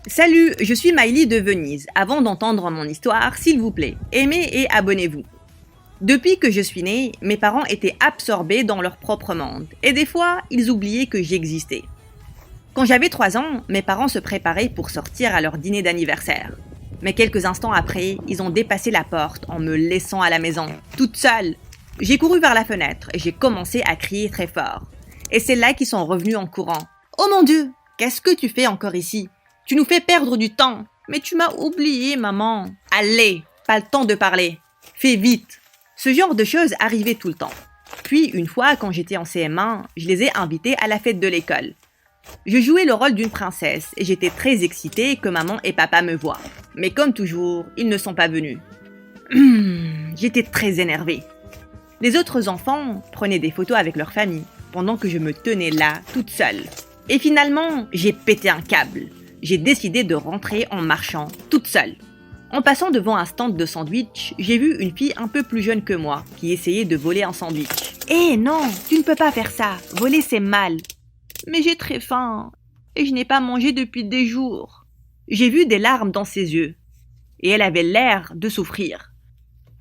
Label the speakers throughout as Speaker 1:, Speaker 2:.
Speaker 1: Salut, je suis Miley de Venise. Avant d'entendre mon histoire, s'il vous plaît, aimez et abonnez-vous. Depuis que je suis née, mes parents étaient absorbés dans leur propre monde, et des fois, ils oubliaient que j'existais. Quand j'avais 3 ans, mes parents se préparaient pour sortir à leur dîner d'anniversaire. Mais quelques instants après, ils ont dépassé la porte en me laissant à la maison, toute seule. J'ai couru vers la fenêtre et j'ai commencé à crier très fort. Et c'est là qu'ils sont revenus en courant. « Oh mon Dieu, qu'est-ce que tu fais encore ici ? Tu nous fais perdre du temps. Mais tu m'as oublié, maman. Allez, pas le temps de parler. Fais vite. » Ce genre de choses arrivait tout le temps. Puis, une fois, quand j'étais en CM1, je les ai invités à la fête de l'école. Je jouais le rôle d'une princesse et j'étais très excitée que maman et papa me voient. Mais comme toujours, ils ne sont pas venus. J'étais très énervée. Les autres enfants prenaient des photos avec leur famille, pendant que je me tenais là, toute seule. Et finalement, j'ai pété un câble. J'ai décidé de rentrer en marchant, toute seule. En passant devant un stand de sandwich, j'ai vu une fille un peu plus jeune que moi, qui essayait de voler un sandwich. « Eh non, tu ne peux pas faire ça, voler c'est mal. » Mais j'ai très faim, et je n'ai pas mangé depuis des jours. J'ai vu des larmes dans ses yeux, et elle avait l'air de souffrir.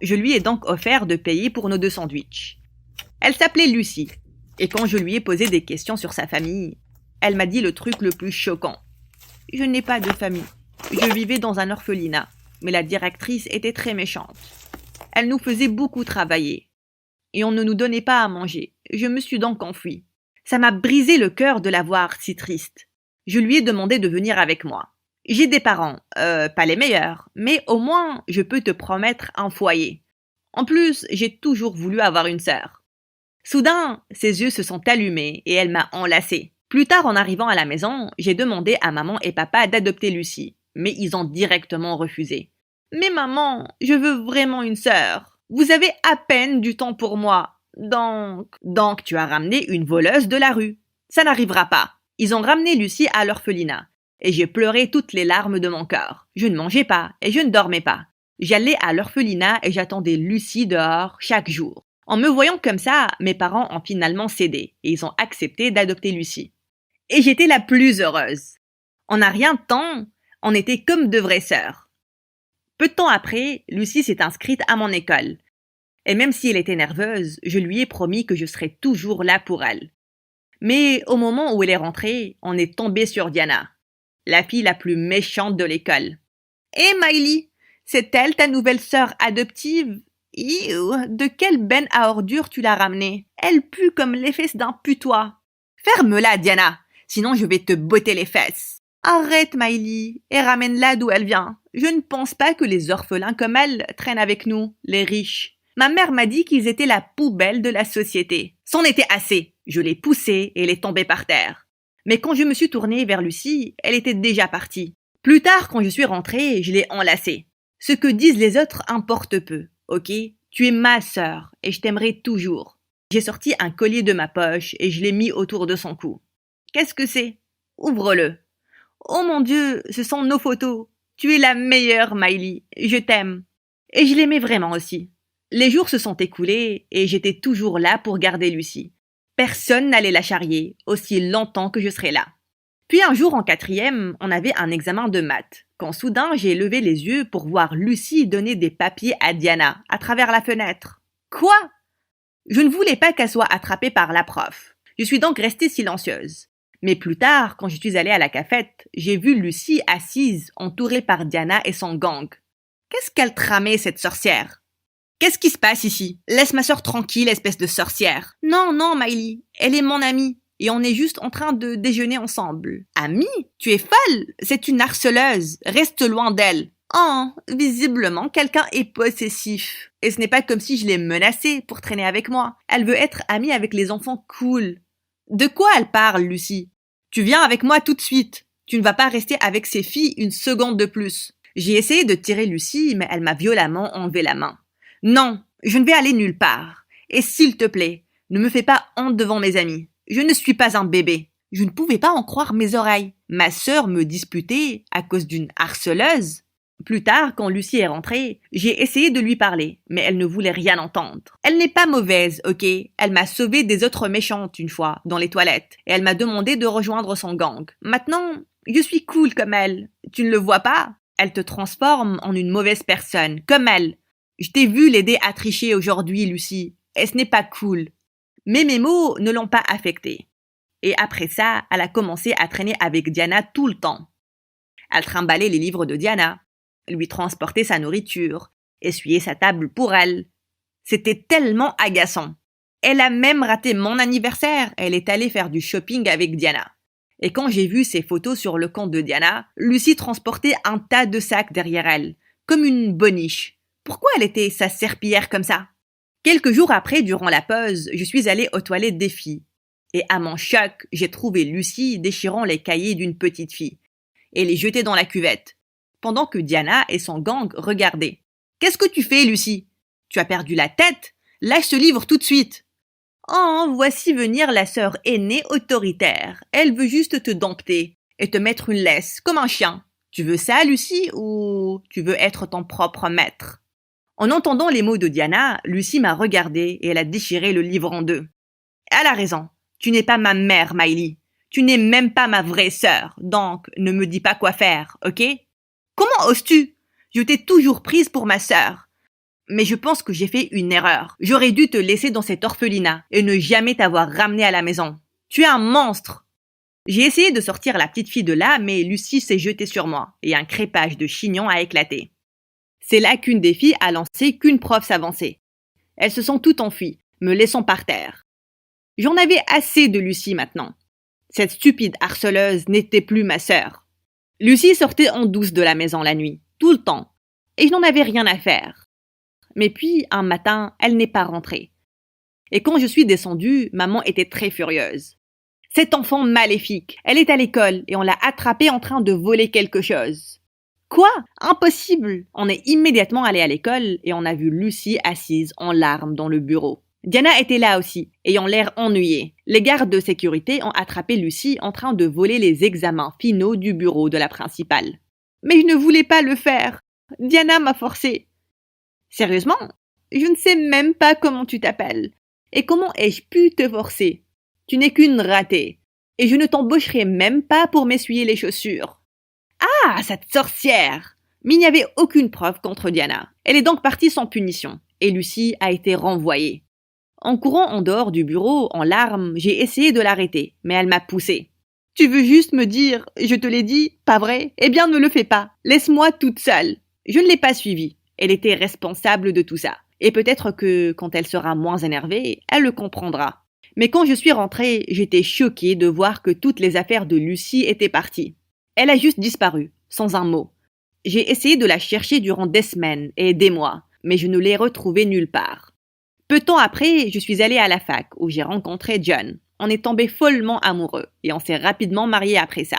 Speaker 1: Je lui ai donc offert de payer pour nos 2 sandwichs. Elle s'appelait Lucie, et quand je lui ai posé des questions sur sa famille, elle m'a dit le truc le plus choquant. Je n'ai pas de famille. Je vivais dans un orphelinat, mais la directrice était très méchante. Elle nous faisait beaucoup travailler, et on ne nous donnait pas à manger. Je me suis donc enfuie. Ça m'a brisé le cœur de la voir si triste. Je lui ai demandé de venir avec moi. J'ai des parents, pas les meilleurs, mais au moins je peux te promettre un foyer. En plus, j'ai toujours voulu avoir une sœur. Soudain, ses yeux se sont allumés et elle m'a enlacée. Plus tard, en arrivant à la maison, j'ai demandé à maman et papa d'adopter Lucie, mais ils ont directement refusé. Mais maman, je veux vraiment une sœur. Vous avez à peine du temps pour moi. Donc tu as ramené une voleuse de la rue. Ça n'arrivera pas. Ils ont ramené Lucie à l'orphelinat. Et j'ai pleuré toutes les larmes de mon cœur. Je ne mangeais pas et je ne dormais pas. J'allais à l'orphelinat et j'attendais Lucie dehors chaque jour. En me voyant comme ça, mes parents ont finalement cédé et ils ont accepté d'adopter Lucie. Et j'étais la plus heureuse. En un rien de temps, on était comme de vraies sœurs. Peu de temps après, Lucie s'est inscrite à mon école. Et même si elle était nerveuse, je lui ai promis que je serais toujours là pour elle. Mais au moment où elle est rentrée, on est tombé sur Diana, la fille la plus méchante de l'école. « Hé Miley, c'est elle ta nouvelle sœur adoptive ? De quelle benne à ordures tu l'as ramenée ? Elle pue comme les fesses d'un putois. »« Ferme-la, Diana, sinon je vais te botter les fesses. »« Arrête, Miley, et ramène-la d'où elle vient. Je ne pense pas que les orphelins comme elle traînent avec nous, les riches. » Ma mère m'a dit qu'ils étaient la poubelle de la société. C'en était assez. Je l'ai poussée et elle est tombée par terre. Mais quand je me suis tournée vers Lucie, elle était déjà partie. Plus tard, quand je suis rentrée, je l'ai enlacée. Ce que disent les autres importe peu, ok ? Tu es ma sœur et je t'aimerai toujours. J'ai sorti un collier de ma poche et je l'ai mis autour de son cou. Qu'est-ce que c'est ? Ouvre-le. Oh mon Dieu, ce sont nos photos. Tu es la meilleure, Miley. Je t'aime. Et je l'aimais vraiment aussi. Les jours se sont écoulés et j'étais toujours là pour garder Lucie. Personne n'allait la charrier aussi longtemps que je serais là. Puis un jour en 4e, on avait un examen de maths, quand soudain j'ai levé les yeux pour voir Lucie donner des papiers à Diana à travers la fenêtre. Quoi ? Je ne voulais pas qu'elle soit attrapée par la prof. Je suis donc restée silencieuse. Mais plus tard, quand je suis allée à la cafette, j'ai vu Lucie assise, entourée par Diana et son gang. Qu'est-ce qu'elle tramait, cette sorcière ? Qu'est-ce qui se passe ici ? Laisse ma sœur tranquille, espèce de sorcière. Non, Miley, elle est mon amie, et on est juste en train de déjeuner ensemble. Amie ? Tu es folle ? C'est une harceleuse, reste loin d'elle. Oh, visiblement, quelqu'un est possessif. Et ce n'est pas comme si je l'ai menacée pour traîner avec moi. Elle veut être amie avec les enfants cool. De quoi elle parle, Lucie ? Tu viens avec moi tout de suite. Tu ne vas pas rester avec ces filles une seconde de plus. J'ai essayé de tirer Lucie, mais elle m'a violemment enlevé la main. Non, je ne vais aller nulle part. Et s'il te plaît, ne me fais pas honte devant mes amis. Je ne suis pas un bébé. Je ne pouvais pas en croire mes oreilles. Ma sœur me disputait à cause d'une harceleuse. Plus tard, quand Lucie est rentrée, j'ai essayé de lui parler, mais elle ne voulait rien entendre. Elle n'est pas mauvaise, ok ? Elle m'a sauvée des autres méchantes une fois, dans les toilettes, et elle m'a demandé de rejoindre son gang. Maintenant, je suis cool comme elle. Tu ne le vois pas? Elle te transforme en une mauvaise personne, comme elle. Je t'ai vu l'aider à tricher aujourd'hui, Lucie, et ce n'est pas cool. Mais mes mots ne l'ont pas affectée. Et après ça, elle a commencé à traîner avec Diana tout le temps. Elle trimballait les livres de Diana, lui transportait sa nourriture, essuyait sa table pour elle. C'était tellement agaçant. Elle a même raté mon anniversaire. Elle est allée faire du shopping avec Diana. Et quand j'ai vu ces photos sur le compte de Diana, Lucie transportait un tas de sacs derrière elle, comme une boniche. Pourquoi elle était sa serpillière comme ça? Quelques jours après, durant la pause, je suis allée aux toilettes des filles. Et à mon choc, j'ai trouvé Lucie déchirant les cahiers d'une petite fille et les jeter dans la cuvette, pendant que Diana et son gang regardaient. « Qu'est-ce que tu fais, Lucie? Tu as perdu la tête? Lâche ce livre tout de suite !»« Oh, voici venir la sœur aînée autoritaire. Elle veut juste te dompter et te mettre une laisse, comme un chien. Tu veux ça, Lucie, ou tu veux être ton propre maître ?» En entendant les mots de Diana, Lucie m'a regardée et elle a déchiré le livre en deux. Elle a raison. Tu n'es pas ma mère, Miley. Tu n'es même pas ma vraie sœur, donc ne me dis pas quoi faire, ok? Comment oses-tu? Je t'ai toujours prise pour ma sœur. Mais je pense que j'ai fait une erreur. J'aurais dû te laisser dans cet orphelinat et ne jamais t'avoir ramené à la maison. Tu es un monstre. J'ai essayé de sortir la petite fille de là, mais Lucie s'est jetée sur moi et un crépage de chignon a éclaté. C'est là qu'une des filles a lancé qu'une prof s'avançait. Elles se sont toutes enfuies, me laissant par terre. J'en avais assez de Lucie maintenant. Cette stupide harceleuse n'était plus ma sœur. Lucie sortait en douce de la maison la nuit, tout le temps, et je n'en avais rien à faire. Mais puis, un matin, elle n'est pas rentrée. Et quand je suis descendue, maman était très furieuse. Cette enfant maléfique, elle est à l'école et on l'a attrapée en train de voler quelque chose. Quoi? Impossible! On est immédiatement allé à l'école et on a vu Lucie assise en larmes dans le bureau. Diana était là aussi, ayant l'air ennuyée. Les gardes de sécurité ont attrapé Lucie en train de voler les examens finaux du bureau de la principale. Mais je ne voulais pas le faire. Diana m'a forcée. Sérieusement? Je ne sais même pas comment tu t'appelles. Et comment ai-je pu te forcer? Tu n'es qu'une ratée. Et je ne t'embaucherai même pas pour m'essuyer les chaussures. Ah, cette sorcière! Mais il n'y avait aucune preuve contre Diana. Elle est donc partie sans punition. Et Lucie a été renvoyée. En courant en dehors du bureau, en larmes, j'ai essayé de l'arrêter, mais elle m'a poussée. « Tu veux juste me dire, je te l'ai dit, pas vrai? Eh bien ne le fais pas, laisse-moi toute seule. » Je ne l'ai pas suivie, elle était responsable de tout ça. Et peut-être que, quand elle sera moins énervée, elle le comprendra. Mais quand je suis rentrée, j'étais choquée de voir que toutes les affaires de Lucie étaient parties. Elle a juste disparu, sans un mot. J'ai essayé de la chercher durant des semaines et des mois, mais je ne l'ai retrouvée nulle part. Peu de temps après, je suis allée à la fac où j'ai rencontré John. On est tombés follement amoureux et on s'est rapidement mariés après ça.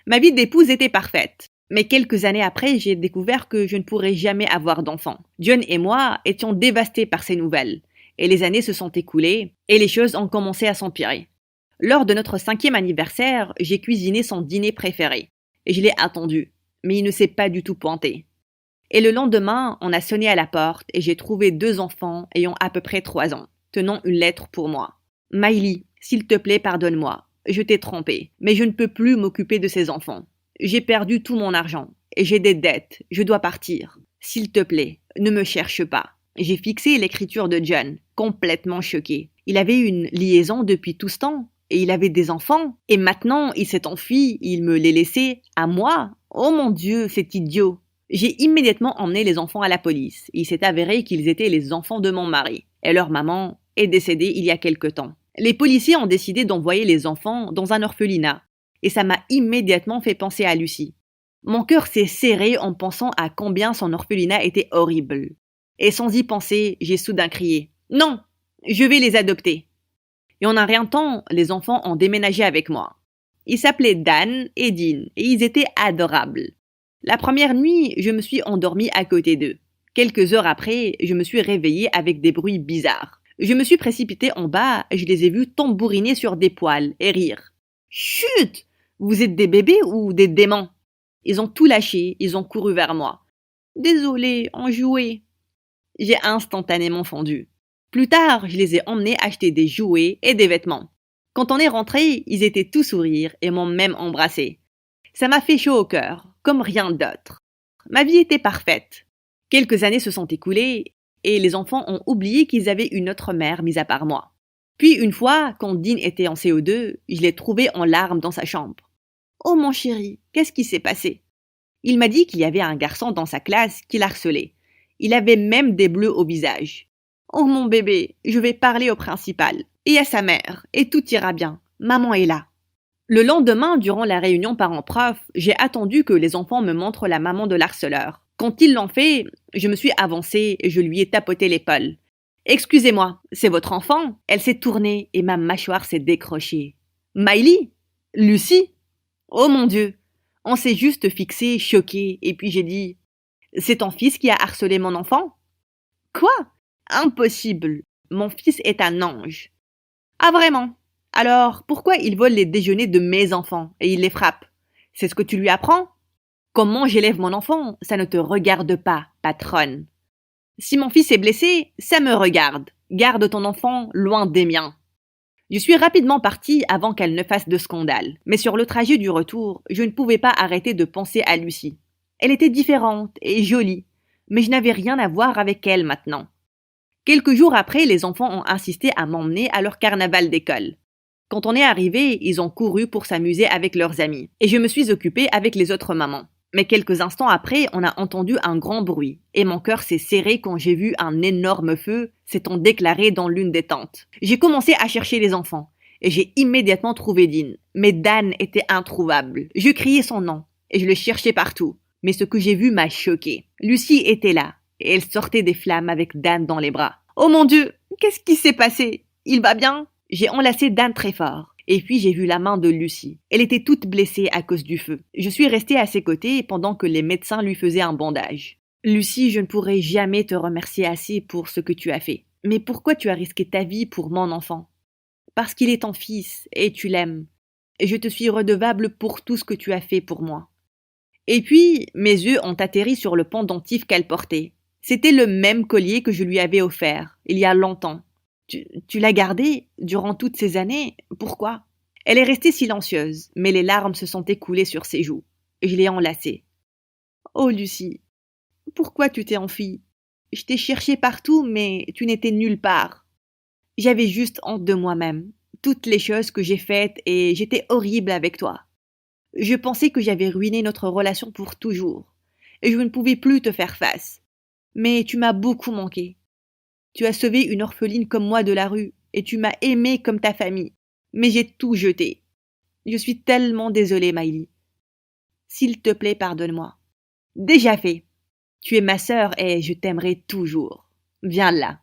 Speaker 1: Ma vie d'épouse était parfaite, mais quelques années après, j'ai découvert que je ne pourrais jamais avoir d'enfant. John et moi étions dévastés par ces nouvelles et les années se sont écoulées et les choses ont commencé à s'empirer. Lors de notre 5e anniversaire, j'ai cuisiné son dîner préféré et je l'ai attendu, mais il ne s'est pas du tout pointé. Et le lendemain, on a sonné à la porte et j'ai trouvé 2 enfants ayant à peu près 3 ans, tenant une lettre pour moi. « Miley, s'il te plaît, pardonne-moi. Je t'ai trompée, mais je ne peux plus m'occuper de ces enfants. J'ai perdu tout mon argent et j'ai des dettes. Je dois partir. S'il te plaît, ne me cherche pas. » J'ai fixé l'écriture de John, complètement choqué. Il avait une liaison depuis tout ce temps et il avait des enfants. Et maintenant, il s'est enfui, il me les laissait à moi. Oh mon Dieu, c'est idiot. J'ai immédiatement emmené les enfants à la police. Il s'est avéré qu'ils étaient les enfants de mon mari. Et leur maman est décédée il y a quelque temps. Les policiers ont décidé d'envoyer les enfants dans un orphelinat. Et ça m'a immédiatement fait penser à Lucie. Mon cœur s'est serré en pensant à combien son orphelinat était horrible. Et sans y penser, j'ai soudain crié « Non, je vais les adopter !» Et en un rien de temps, les enfants ont déménagé avec moi. Ils s'appelaient Dan et Dean et ils étaient adorables. La première nuit, je me suis endormie à côté d'eux. Quelques heures après, je me suis réveillée avec des bruits bizarres. Je me suis précipitée en bas et je les ai vus tambouriner sur des poils et rire. « Chut! Vous êtes des bébés ou des démons ?» Ils ont tout lâché, ils ont couru vers moi. « Désolée, on jouait. » J'ai instantanément fondu. Plus tard, je les ai emmenés acheter des jouets et des vêtements. Quand on est rentré, ils étaient tout sourires et m'ont même embrassé. Ça m'a fait chaud au cœur, comme rien d'autre. Ma vie était parfaite. Quelques années se sont écoulées et les enfants ont oublié qu'ils avaient une autre mère mis à part moi. Puis une fois, quand Dean était en CO2, je l'ai trouvé en larmes dans sa chambre. « Oh mon chéri, qu'est-ce qui s'est passé ?» Il m'a dit qu'il y avait un garçon dans sa classe qui l'harcelait. Il avait même des bleus au visage. « Oh mon bébé, je vais parler au principal et à sa mère et tout ira bien. Maman est là. » Le lendemain, durant la réunion parents-prof, j'ai attendu que les enfants me montrent la maman de l'harceleur. Quand ils l'ont fait, je me suis avancée et je lui ai tapoté l'épaule. « Excusez-moi, c'est votre enfant ?» Elle s'est tournée et ma mâchoire s'est décrochée. « Miley ? Lucie ? Oh mon Dieu !» On s'est juste fixé, choqué, et puis j'ai dit « C'est ton fils qui a harcelé mon enfant ?»« Quoi ? Impossible. Mon fils est un ange. »« Ah vraiment ? Alors, pourquoi il vole les déjeuners de mes enfants et il les frappe ? C'est ce que tu lui apprends ? Comment j'élève mon enfant, ça ne te regarde pas, patronne. Si mon fils est blessé, ça me regarde. Garde ton enfant loin des miens. » Je suis rapidement partie avant qu'elle ne fasse de scandale. Mais sur le trajet du retour, je ne pouvais pas arrêter de penser à Lucie. Elle était différente et jolie, mais je n'avais rien à voir avec elle maintenant. Quelques jours après, les enfants ont insisté à m'emmener à leur carnaval d'école. Quand on est arrivé, ils ont couru pour s'amuser avec leurs amis, et je me suis occupée avec les autres mamans. Mais quelques instants après, on a entendu un grand bruit, et mon cœur s'est serré quand j'ai vu un énorme feu s'étant déclaré dans l'une des tentes. J'ai commencé à chercher les enfants, et j'ai immédiatement trouvé Dean. Mais Dan était introuvable. Je criais son nom, et je le cherchais partout. Mais ce que j'ai vu m'a choqué. Lucie était là, et elle sortait des flammes avec Dan dans les bras. « Oh mon Dieu, qu'est-ce qui s'est passé ? Il va bien ?» J'ai enlacé Dan très fort. Et puis j'ai vu la main de Lucie. Elle était toute blessée à cause du feu. Je suis restée à ses côtés pendant que les médecins lui faisaient un bandage. « Lucie, je ne pourrai jamais te remercier assez pour ce que tu as fait. Mais pourquoi tu as risqué ta vie pour mon enfant ? Parce qu'il est ton fils et tu l'aimes. Et je te suis redevable pour tout ce que tu as fait pour moi. » Et puis, mes yeux ont atterri sur le pendentif qu'elle portait. C'était le même collier que je lui avais offert, il y a longtemps. Tu l'as gardé durant toutes ces années ? Pourquoi ? Elle est restée silencieuse, mais les larmes se sont écoulées sur ses joues. Je l'ai enlacée. « Oh Lucie, pourquoi tu t'es enfuie ? Je t'ai cherché partout, mais tu n'étais nulle part. J'avais juste honte de moi-même, toutes les choses que j'ai faites et j'étais horrible avec toi. Je pensais que j'avais ruiné notre relation pour toujours, et je ne pouvais plus te faire face. Mais tu m'as beaucoup manqué. Tu as sauvé une orpheline comme moi de la rue, et tu m'as aimée comme ta famille. Mais j'ai tout jeté. Je suis tellement désolée, Miley. S'il te plaît, pardonne-moi. Déjà fait. Tu es ma sœur et je t'aimerai toujours. Viens là. »